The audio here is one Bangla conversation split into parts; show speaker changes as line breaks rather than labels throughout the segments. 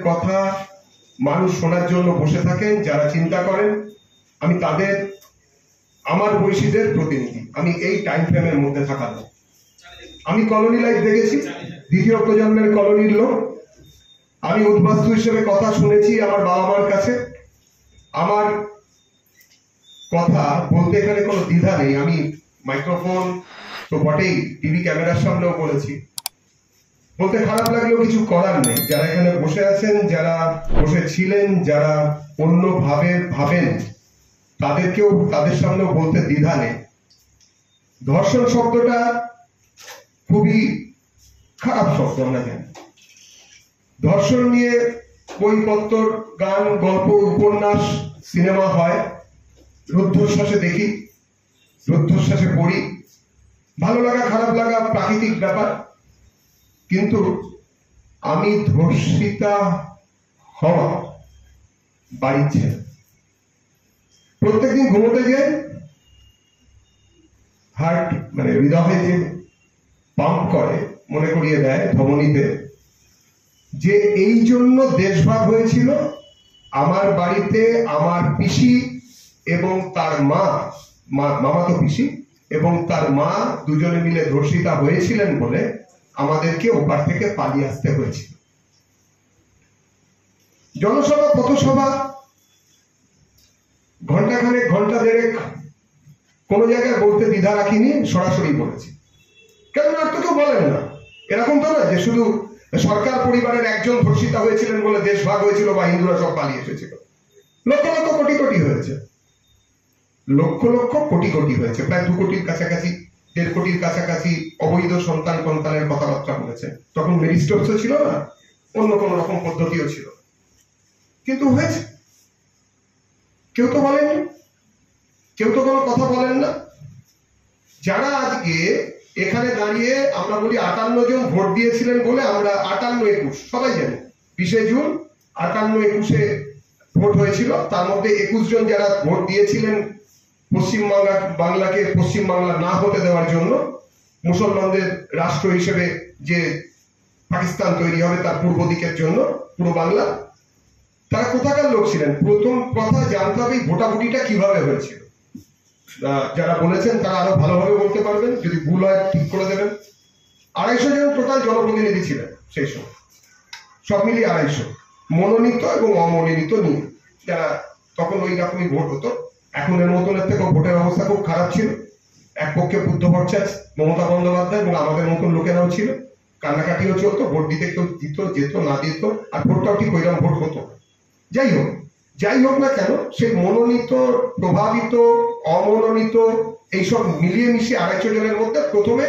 কথা মানুষ শোনার জন্য বসে থাকেন, যারা চিন্তা করেন, আমি তাদের, আমার বয়সীদের প্রতিনিধি। আমি এই টাইম ফ্রেমের মধ্যে থাকা লোক। আমি কলোনি লাইফ দেখেছি, দ্বিতীয় প্রজন্মের কলোনির লোক। আমি উদ্বাস্তু হিসেবে কথা শুনেছি আমার বাবা মার কাছে। আমার কথা বলতে এখানে কোনো দ্বিধা নেই। আমি মাইক্রোফোন তো বটেই, টিভি ক্যামেরার সামনেও বলেছি। বলতে খারাপ লাগলেও কিছু করার নেই। যারা এখানে বসে আছেন, যারা বসে ছিলেন, যারা অন্য ভাবেন, তাদেরকেও, তাদের সামনেও বলতে দ্বিধা নেই। ধর্ষণ শব্দটা খুবই খারাপ শব্দ, আমরা জানি। ধর্ষণ নিয়ে বইপত্র, গান, গল্প, উপন্যাস, সিনেমা হয়, রুদ্ধশ্বাসে দেখি, রুদ্ধশ্বাসে পড়ি। ভালো লাগা খারাপ লাগা প্রাকৃতিক ব্যাপার। কিন্তু আমি ধর্ষিতা হওয়া বাড়ির ছেলে। প্রত্যেকদিন ঘুমোতে যাই, হার্ট মানে হৃদয়ে যে পাম্প করে, মনে করিয়ে দেয় ধমনীতে, যে এই জন্য দেশভাগ হয়েছিল। আমার বাড়িতে আমার পিসি এবং তার মামাতো পিসি এবং তার মা দুজনে মিলে ধর্ষিতা হয়েছিলেন বলে আমাদেরকে ওপার থেকে পালিয়ে আসতে হয়েছিল। জনসভা, পথসভা, ঘন্টাখানেক, ঘন্টা দেড়েক কোন জায়গায় বলতে দ্বিধা রাখিনি, সরাসরি বলেছি। কেন আর তো কেউ বলেন না। এরকম তো না যে শুধু সরকার পরিবারের একজন ধর্ষিতা হয়েছিলেন বলে দেশ ভাগ হয়েছিল বা হিন্দুরা সব পালিয়ে এসেছিল। লক্ষ লক্ষ কোটি কোটি হয়েছে, লক্ষ লক্ষ কোটি কোটি হয়েছে। প্রায় 2 কোটির কাছাকাছি, 1.5 কোটির কাছাকাছি অবৈধ সন্তানের কথাবার্তা বলেছে। তখন মেরিস্টোপসও ছিল না, অন্য কোন রকম পদ্ধতিও ছিল, কিন্তু হয়েছে। কেউ তো বলেননি, কেউ তো কোনো কথা বলেন না। যারা আজকে এখানে দাঁড়িয়ে আমরা বলি 58 জন ভোট দিয়েছিলেন বলে, আমরা 58-21 সবাই জানি 20 জুন 58-21-এ ভোট হয়েছিল। তার মধ্যে 21 জন যারা ভোট দিয়েছিলেন বাংলাকে পশ্চিম বাংলা না হতে দেওয়ার জন্য, মুসলমানদের রাষ্ট্র হিসেবে যে পাকিস্তান তৈরি হবে তার পূর্ব দিকের জন্য, পুরো বাংলা, তারা কোথাকার লোক ছিলেন? প্রথম কথা জানতে হবে ভোটাভুটিটা কিভাবে হয়েছিল। যারা বলেছেন তারা আরো ভালোভাবে বলতে পারবেন, যদি ভুল হয় ঠিক করে দেবেন। 250 জন টোটাল জনপ্রতিনিধি ছিলেন সেই সময়, সব মিলিয়ে 250, মনোনীত এবং অমনোনীত নিয়ে, যারা তখন ওই রকমই ভোট হতো। এখনের মতনের থেকে ভোটের অবস্থা খুব খারাপ ছিল। এক পক্ষে বুদ্ধ ভট্টাচার্য, মমতা বন্দ্যোপাধ্যায় এবং আমাদের মতন লোকেরাও ছিল। কান্নাকাটিও চলতো, ভোট দিতে কেউ দিত, যেত, না দিত, আর ভোটটাও ঠিক ওইরকম ভোট হতো। যাই হোক না কেন, সেই মনোনীত, প্রভাবিত, অমনোনীত এইসব মিলিয়ে মিশিয়ে 250 জনের মধ্যে প্রথমে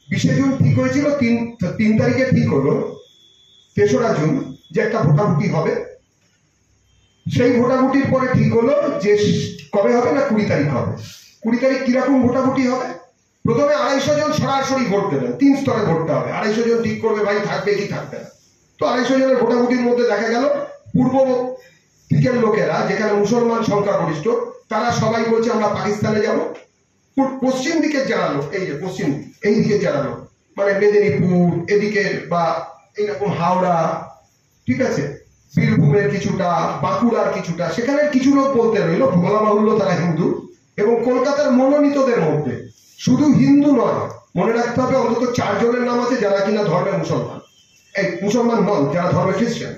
20 জুন ঠিক হয়েছিল, 3 তারিখে ঠিক হলো, 3রা জুন, যে একটা ভোটাভুটি হবে। সেই ভোটাভুটির পরে ঠিক হলো যে কবে হবে না, 20 তারিখ হবে। 20 তারিখ কিরকম ভোটাভুটি হবে? প্রথমে 250 জন সরাসরি ভোট দেবেন, 3 স্তরে ভোটটা হবে। 250 জন ঠিক করবে ভাই থাকবে কি থাকবে না। তো 250 জনের ভোটাভুটির মধ্যে দেখা গেল পূর্ব দিকের লোকেরা, যেখানে মুসলমান সংখ্যাগরিষ্ঠ, তারা সবাই বলছে আমরা পাকিস্তানে যাব। পশ্চিম দিকের যারা লোক, এই যে পশ্চিম এই দিকের যারা লোক, মানে মেদিনীপুর এদিকের বা এইরকম হাওড়া, ঠিক আছে, বীরভূমের কিছুটা, বাঁকুড়ার কিছুটা, সেখানে কিছু লোক বলতে রইল, বলা বাহুল্য তারা হিন্দু। এবং কলকাতার মনোনীতদের মধ্যে শুধু হিন্দু নয়, মনে রাখতে হবে অন্তত 4 জনের নাম আছে যারা কিনা ধর্মে মুসলমান, এই মুসলমান নন, যারা ধর্মে খ্রিস্টান।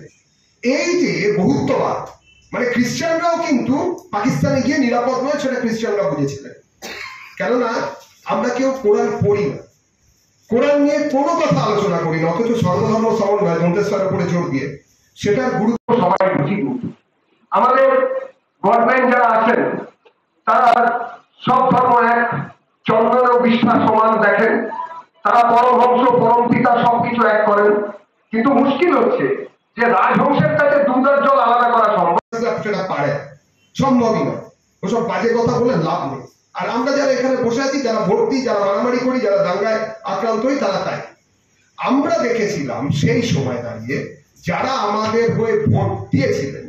এই যে বহুত্ববাদ, মানে খ্রিস্টানরাও কিন্তু পাকিস্তানে গিয়ে নিরাপদ নয়, সেটা খ্রিস্টানরা বুঝেছিলেন। কেননা আমরা কেউ কোরআন পড়ি না, কোরআন নিয়ে কোনো কথা আলোচনা করি না, অথচ সর্বধর্ম সমন্বয় মন্তেশ্বরের উপরে জোর দিয়ে সেটার গুরুত্ব সবাই বুঝি। আমাদের গভর্নমেন্ট যারা আছেন তারা সব ধর্ম এক, চন্দ্রের বিশ্বাস সমান দেখেন, তারা পরমহংস পরম পিতা সবকিছু এক করেন। কিন্তু মুশকিল হচ্ছে যে রাজহংসের কাছে দুধের জল আলাদা করা সম্ভব, সেটা পারে সম্ভবই না। ওসব বাজে কথা বলে লাভ নেই। আর আমরা যারা এখানে বসে আছি, যারা ভোট দিই, যারা মারামারি করি, যারা দাঙ্গায় আক্রান্ত হই, তারা তাই। আমরা দেখেছিলাম সেই সময় দাঁড়িয়ে যারা আমাদের হয়ে ভোট দিয়েছিলেন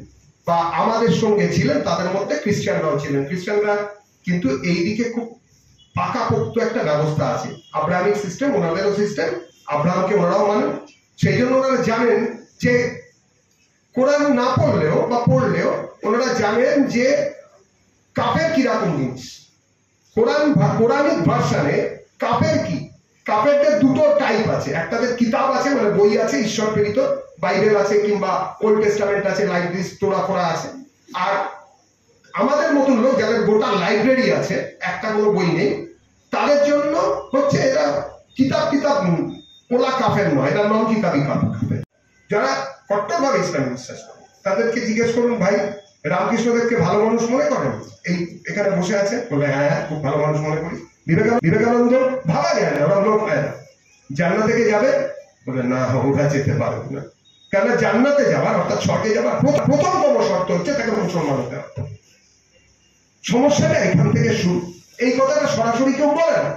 বা আমাদের সঙ্গে ছিলেন, তাদের মধ্যে খ্রিস্টানরাও ছিলেন। খ্রিস্টানরা কিন্তু এইদিকে খুব পাকাপোক্ত একটা ব্যবস্থা আছে, আব্রাহামিক সিস্টেম, ওনাদেরও সিস্টেম, আব্রাহামকে ওনারাও মানেন। সেই জন্য ওনারা জানেন যে কোরআন না পড়লেও বা পড়লেও ওনারা জানেন যে কাফের কিরকম জিনিস। কোরআনিক ভার্সানে কাফের কি, কাফেরদের দুটো টাইপ আছে। একটাদের কিতাব আছে, মানে বই আছে ঈশ্বর প্রেরিত, বাইবেল আছে কিংবা ওল্ড টেস্টামেন্ট আছে, লাইক দিস তোরা ফোরা আছে। আর আমাদের মতন লোক যাদের গোটা লাইব্রেরি আছে, একটা কোনো বই নেই, তাদের জন্য হচ্ছে এরা কিতাব ওলা কাফের নয়, এরা নন কিতাবি কাফের। যারা কট্টরভাবে ইসলাম বিশ্বাস করে তাদেরকে জিজ্ঞেস করুন, ভাই রামকৃষ্ণদেবকে ভালো মানুষ মনে করেন? এই এখানে বসে আছে, বলে হ্যাঁ খুব ভালো মানুষ মনে করি। বিবেকানন্দ ভাবা যায় না, ওরা লোক হয় না। জান্নাতে থেকে যাবে? বলে না, ওরা যেতে পারবে না। কেন? জান্নাতে যাওয়ার অর্থাৎ স্বর্গে যাওয়ার প্রথমতম শর্ত হচ্ছে তাকে মুসলমান হতে হবে। সমস্যাটা এখান থেকে শুরু। এই কথাটা সরাসরি কেউ বলে না।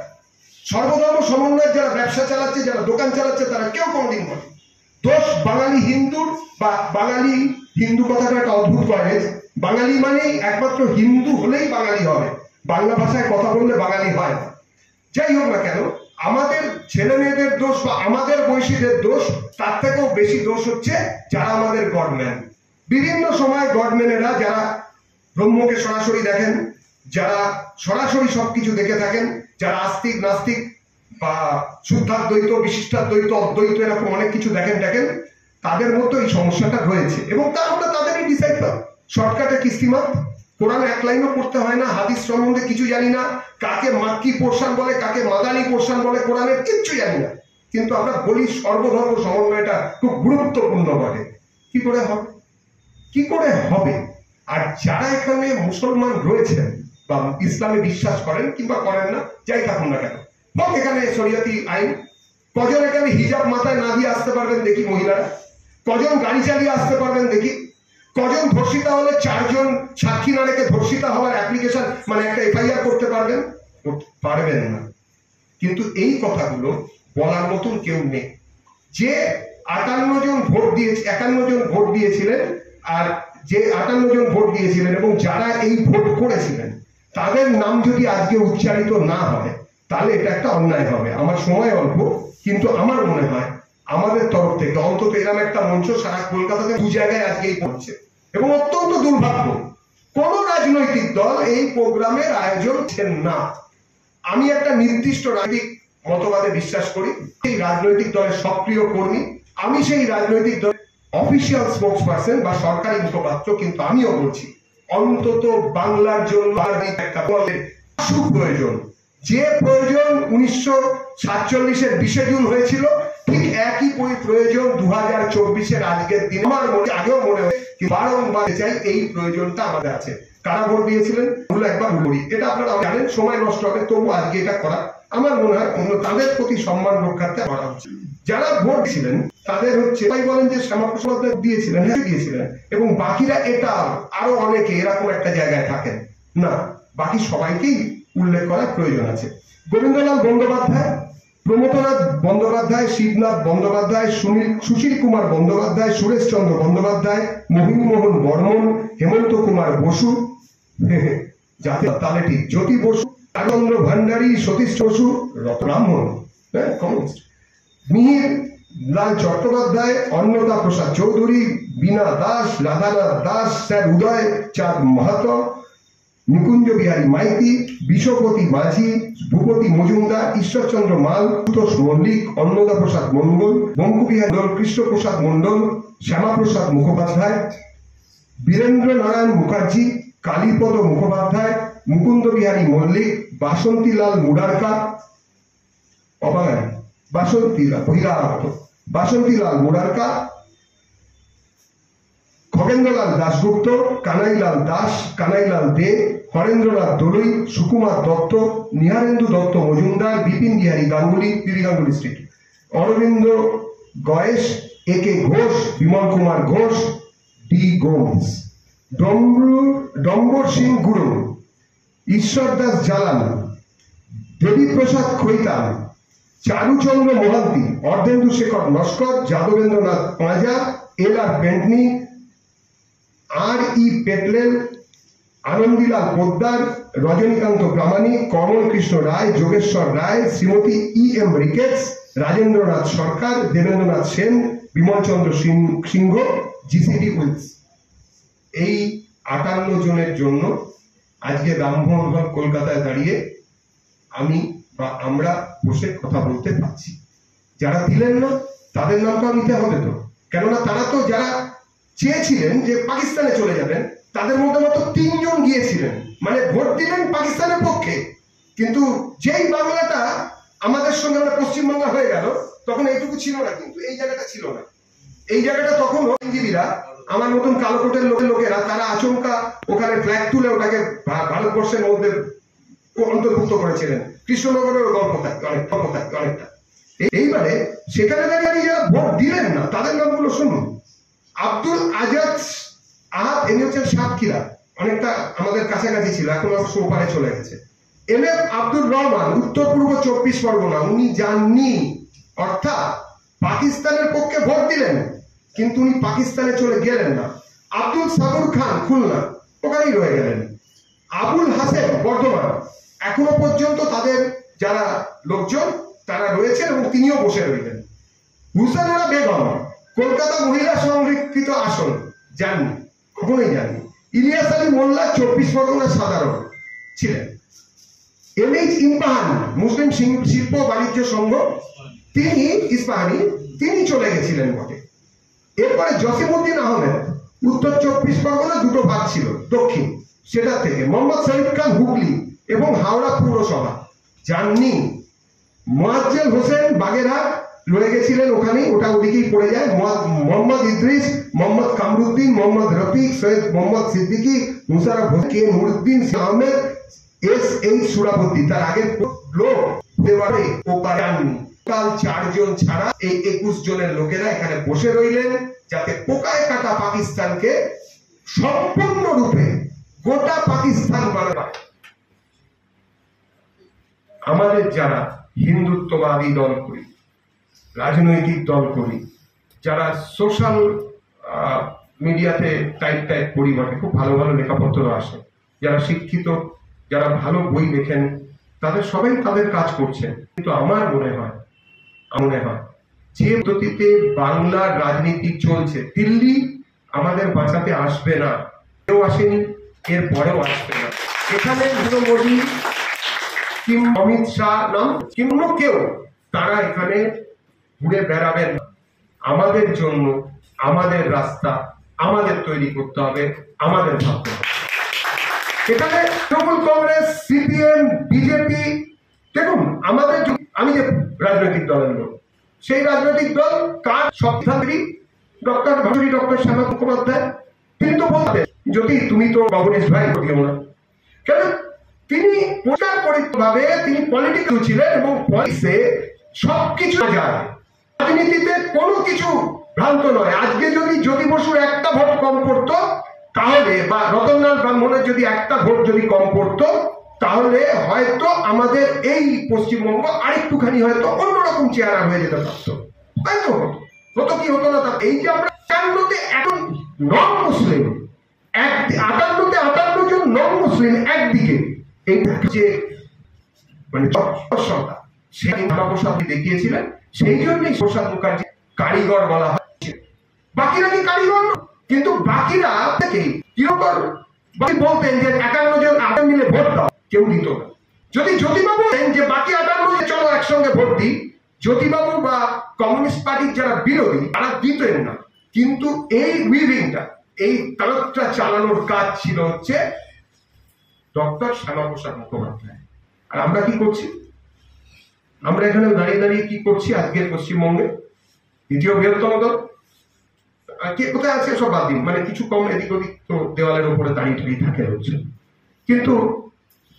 সর্বধর্ম সমন্বয়ের যারা ব্যবসা চালাচ্ছে, যারা দোকান চালাচ্ছে, তারা কেউ কোনোদিন বলে দোষ বাঙালি হিন্দুর, বা বাঙালি হিন্দু কথাটা একটা অদ্ভুত করে। বাঙালি মানেই একমাত্র হিন্দু হলেই বাঙালি হবে, বাংলা ভাষায় কথা বললে বাঙালি হয় না। যাই হোক না কেন, আমাদের ছেলে মেয়েদের দোষ বা আমাদের বৈশীদের দোষ, তার থেকেও বেশি দোষ হচ্ছে যারা আমাদের গডম্যান। বিভিন্ন সময় গডম্যানেরা যারা ব্রহ্মকে সরাসরি দেখেন, যারা সরাসরি সবকিছু দেখে থাকেন, যারা আস্তিক নাস্তিক বা শুদ্ধাদ্বৈত বিশিষ্টাদ্বৈত অদ্বৈত এরকম অনেক কিছু দেখেন, তাদের মতো এই সমস্যাটা রয়েছে। এবং তা আমরা তাদেরই ডিসাইপল। শর্টকাটে কিস্তিমাত, কোরআন এক লাইনও পড়তে হয় না, হাদিস সম্বন্ধে কিছু জানি না, কাকে মাক্কি পোর্শন বলে কাকে মাদানি পোর্শন বলে কোরআনের কিচ্ছু জানি না, কিন্তু আমরা বলি সর্বধর্ম সমন্বয়টা খুব গুরুত্বপূর্ণ বলে। কি করে হবে? কি করে হবে? আর যারা এখানে মুসলমান রয়েছেন বা ইসলামে বিশ্বাস করেন কিংবা করেন না, যাই থাকুন না কেন, হোক এখানে শরিয়তি আইন, কজন এখানে হিজাব মাথায় না দিয়ে আসতে পারবেন দেখি মহিলারা? কজন গাড়ি চালিয়ে আসতে পারবেন দেখি? কজন ধর্ষিতা হলে 4 জন সাক্ষী না রেখে ধর্ষিতা হওয়ার অ্যাপ্লিকেশন মানে একটা এফআইআর করতে পারবেন? পারবেন না। কিন্তু এই কথাগুলো বলার মতন কেউ নেই। যে 51 জন ভোট দিয়েছিলেন, আর যে 58 জন ভোট দিয়েছিলেন এবং যারা এই ভোট করেছিলেন, তাদের নাম যদি আজকে উচ্চারিত না হয় তাহলে এটা একটা অন্যায় হবে। আমার সময় অল্প, কিন্তু আমার মনে হয় আমাদের তরফ থেকে অন্তত এরকম একটা মঞ্চ সারা কলকাতাতে 2 জায়গায় আজকেই পড়ছে। এবং অত্যন্ত দুর্ভাগ্য, কোন রাজনৈতিক দল এই প্রোগ্রামের আয়োজন করছেন না। আমি একটা নির্দিষ্ট রাজনৈতিক মতবাদে বিশ্বাস করি, এই রাজনৈতিক দলের সক্রিয় কর্মী, আমি সেই রাজনৈতিক দলের অফিসিয়াল স্পোকসপারসন বা সরকারি মুখপাত্র, কিন্তু আমিও বলছি অন্তত বাংলার জন্য একটা দলের সুপ্রয়োজন। যে প্রয়োজন 1947-এর 20 জুন হয়েছিল, ঠিক একই প্রয়োজন 2024-এর আজকের দিন। আমার মনে আগেও মনে হয়, বারংবার চাই এই প্রয়োজনটা আমাদের আছে। কারা ভোট দিয়েছিলেন একবার বলি, এটা আপনারা জানেন, সময় নষ্ট হবে, তবু আজকে এটা করা আমার মনে হয় তাদের প্রতি সম্মান রক্ষার্থে করা হচ্ছে। যারা ভোট ছিলেন তাদের হচ্ছে তাই বলেন যে শ্যামাপ্রসাদ দিয়েছিলেন, হ্যাঁ দিয়েছিলেন, এবং বাকিরা এটা আরো অনেকে এরকম একটা জায়গায় থাকেন না, বাকি সবাইকেই উল্লেখ করার প্রয়োজন আছে। গোবিন্দলাল বন্দ্যোপাধ্যায়, প্রমথনাথ বন্দ্যোপাধ্যায়, শিবনাথ বন্দ্যোপাধ্যায়, সুশীল কুমার বন্দ্যোপাধ্যায়, সুরেশ চন্দ্র বন্দ্যোপাধ্যায়, মোহিনীমোহন বর্মন, হেমন্ত কুমার বসু, জাতীয় তালেটি জ্যোতি বসু, আনন্দ ভান্ডারী, সতীশ বসু, ব্রাহ্মণ, কমিউনিস্ট, মিহির লাল চট্টোপাধ্যায়, অন্নদা প্রসাদ চৌধুরী, বীণা দাস, রাধানাথ দাস, স্যার উদয় চাঁদ মাহাতো, নিকুঞ্জ বিহারী মাইতি, বিশ্বপতি মাঝি, ভূপতি মজুমদার, ঈশ্বরচন্দ্র মাল, সুতোষ মল্লিক, অন্নদা প্রসাদ মন্ডল, বঙ্কুবিহারী কৃষ্ণপ্রসাদ মন্ডল, শ্যামাপ্রসাদ মুখোপাধ্যায়, বীরেন্দ্র নারায়ণ মুখার্জি, কালীপদ মুখোপাধ্যায়, মুকুন্দ বিহারী মল্লিক, বাসন্তীলাল মুরারকা, অবাঙালি বাসন্তীলাল মুরারকা, খগেন্দ্রলাল দাশগুপ্ত, কানাইলাল দাস, কানাইলাল দে, হরেন্দ্রনাথ দলুই, সুকুমার দত্ত, নিহারেন্দু দত্ত মজুমদার, বিপিন বিহারী গাঙ্গুলি, পিবি গাঙ্গুলি স্ট্রিট, অরবিন্দ গয়েশ, এ কে ঘোষ, বিমল কুমার ঘোষ, ডি গোমস, ডম্বর সিং গুরু, ঈশ্বর দাস জালান, দেবীপ্রসাদ খৈতান, চারুচন্দ্র মোহান্তি, অর্ধেন্দু শেখর নস্কর, যাদবেন্দ্রনাথ পাঁজা, L R Pentney, R E পেটলেল, Anandilal Poddar, Rajanikanta Pramanik, Kamal Krishna Ray, Jogeshwar Ray, Shrimati E M Ricketts, Rajendranath Sarkar, Debendranath Sen, Bimal Chandra Singha, GCD Wills. এই 58 জনের জন্য আজকে রামমোহন হল কলকাতায় দাঁড়িয়ে আমি বা আমরা বসে কথা বলতে পারছি। যারা দিলেন না তাদের নামটা নিতে হবে তো, কেননা তারা তো যারা চেয়েছিলেন যে পাকিস্তানে চলে যাবেন তাদের মধ্যে মাত্র 3 জন গিয়েছিলেন, মানে ভোট দিলেন পাকিস্তানের পক্ষে। কিন্তু যেই বাংলাটা আমাদের সঙ্গে আমরা পশ্চিমবাংলা হয়ে গেল তখন এইটুকু ছিল না, কিন্তু এই জায়গাটা ছিল না। এই জায়গাটা তখন আইনজীবীরা, আমার মতন কালোকোটের লোকেরা, তারা আচমকা ওখানে ফ্ল্যাগ তুলে ওটাকে ভারতবর্ষের মধ্যে অন্তর্ভুক্ত করেছিলেন। কৃষ্ণনগরের গল্প থাকে অনেকটা। এইবারে সেখানে দাঁড়িয়ে যারা ভোট দিলেন না তাদের নামগুলো শুনুন। আব্দুল আজাদ আহাদ, ইনি হচ্ছেন সাতক্ষীরা, অনেকটা আমাদের কাছাকাছি ছিল, এখন অবশ্য ওপারে চলে গেছে। এম.এফ. আব্দুর রহমান, উত্তর পূর্ব 24 পরগনা, উনি যাননি, অর্থাৎ পাকিস্তানের পক্ষে ভোট দিলেন কিন্তু উনি পাকিস্তানে চলে গেলেন না। আব্দুল সাবুর খান, খুলনা, ওখানেই রয়ে গেলেন। আবুল হাসেন, বর্ধমান, এখনো পর্যন্ত তাদের যারা লোকজন তারা রয়েছেন এবং তিনিও বসে রইলেন। হুসেনা বেগম, কলকাতা মহিলা সংরক্ষিত আসন, যাননি, কখনোই যাননি। ইলিয়াস আলী মোল্লা, 24 পরগনা সাধারণ ছিলেন। এম.এইচ. ইম্পাহান, মুসলিম শিল্প বাণিজ্য সংঘ, তিনি ইস্পাহানি, তিনি চলে গেছিলেন বটে। এরপরে জসিমউদ্দিন আহমেদ, উত্তর 24 পরগনা, দুটো ভাগ ছিল, দক্ষিণ, সেটা থেকে। মোহাম্মদ শরীফ খান, হুগলি এবং হাওড়া পৌরসভা, যাননি। মোয়াজ্জেল হোসেন, বাগেরহাট, রয়ে গেছিলেন ওখানেই, ওটা ওদিকেই পড়ে যায়। মোহাম্মদ ইদ্রিস, মোহাম্মদ কামরুদ্দিন, মোহাম্মদ রফিক, সৈয়দ মোহাম্মদ সিদ্দিকী, মুশারফ হোসেন, কে নুরুদ্দিন আহমেদ, এস.এইচ. সুরাবর্দী, তার আগের লোক দেওয়ারে ওপারে যাননি। কাল 4 জন ছাড়া এই 21 জনের লোকেরা এখানে বসে রইলেন যাতে পোকায় কাটা পাকিস্তানকে সম্পূর্ণরূপে গোটা পাকিস্তান বানানো। আমাদের যারা হিন্দুত্ববাদী দল করি, রাজনৈতিক দল করি, যারা সোশ্যাল মিডিয়াতে টাইপ করি বটে, খুব ভালো ভালো লেখাপত্র আসে, যারা শিক্ষিত, যারা ভালো বই লেখেন, তাদের সবাই তাদের কাজ করছেন। কিন্তু আমার মনে হয় যে পদ্ধতিতে বাংলার রাজনীতি চলছে, দিল্লি আমাদের বাঁচাতে আসবে না, কেউ আসেনি, এর পরেও আসবে না। এখানে মোদী কিংবা অমিত শাহ নাম কিংবা কেউ, তারা এখানে ঘুরে বেড়াবেন না। আমাদের জন্য আমাদের রাস্তা আমাদের তৈরি করতে হবে, আমাদের ভাবতে হবে। এখানে তৃণমূল কংগ্রেস, সিপিএম, বিজেপি, দেখুন আমাদের, আমি যে রাজনৈতিক দলের লোক, সেই রাজনৈতিক দল কার সবধারী ডক্টর শ্যামা মুখোপাধ্যায়, তিনি তো বলতেন যদি তুমি তো গণেশ ভাই করিও না, কেন তিনি পরিষ্কার তিনি পলিটিক্যাল ছিলেন এবং পলিটিক্সে সবকিছু যায়, রাজনীতিতে কোনো কিছু ভ্রান্ত নয়। আজকে যদি জ্যোতি বসুর একটা ভোট কম পড়তো তাহলে, বা রতনলাল ব্রাহ্মণের যদি একটা ভোট যদি কম পড়তো তাহলে হয়তো আমাদের এই পশ্চিমবঙ্গ আরেকটুখানি হয়তো অন্যরকম চেহারা হয়ে যেতে পারতো, হয়তো হতো কি হতো না। এই যে আমরা 58তে এখন নন মুসলিম, 58 জন নন মুসলিম একদিকে, এই যে মানে সেই প্রসাদ দেখিয়েছিলেন, সেই জন্যই প্রসাদ মুখার্জি কারিগর বলা হচ্ছে। বাকিরা কি কারিগর? কিন্তু বাকিরা থেকে কিরকম বলতেন যে 51 জন 8 মিলে ভোট দাও, কেউ দিত না। যদি জ্যোতিবাবু বলেন যে বাকি 58 চলো একসঙ্গে ভোট দিই, জ্যোতিবাবু বা কমিউনিস্ট পার্টির যারা বিরোধী তারা দিতেন না। কিন্তু এই উইভিংটা, এই তালতটা চালানোর কাজ ছিল হচ্ছে ডক্টর শ্যামাপ্রসাদ মুখোপাধ্যায়। আর আমরা কি করছি? আমরা এখানে দাঁড়িয়ে দাঁড়িয়ে কি করছি? আজকের পশ্চিমবঙ্গে দ্বিতীয় বৃহত্তম দল কে কোথায় আছে সব বাদ দিন, মানে কিছু কম এদিক ওদিক তো দেওয়ালের উপরে দাঁড়িয়ে দাঁড়িয়ে থাকে হচ্ছে, কিন্তু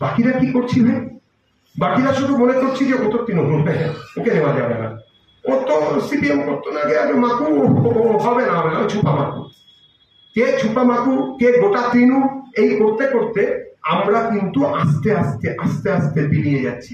বাকিরা কি করছি ভাই? বাকিরা শুধু মনে করছি যে ও তো তৃণমূল, ওকে নেওয়া যাবে না, ও তো সিপিএম করতো না, আগে মাকু হবে না, হবে না, ছুপা মাকু, কে ছুপা মাকু, কে গোটা তৃণু, এই করতে করতে আমরা কিন্তু আস্তে আস্তে আস্তে আস্তে বিলিয়ে যাচ্ছি।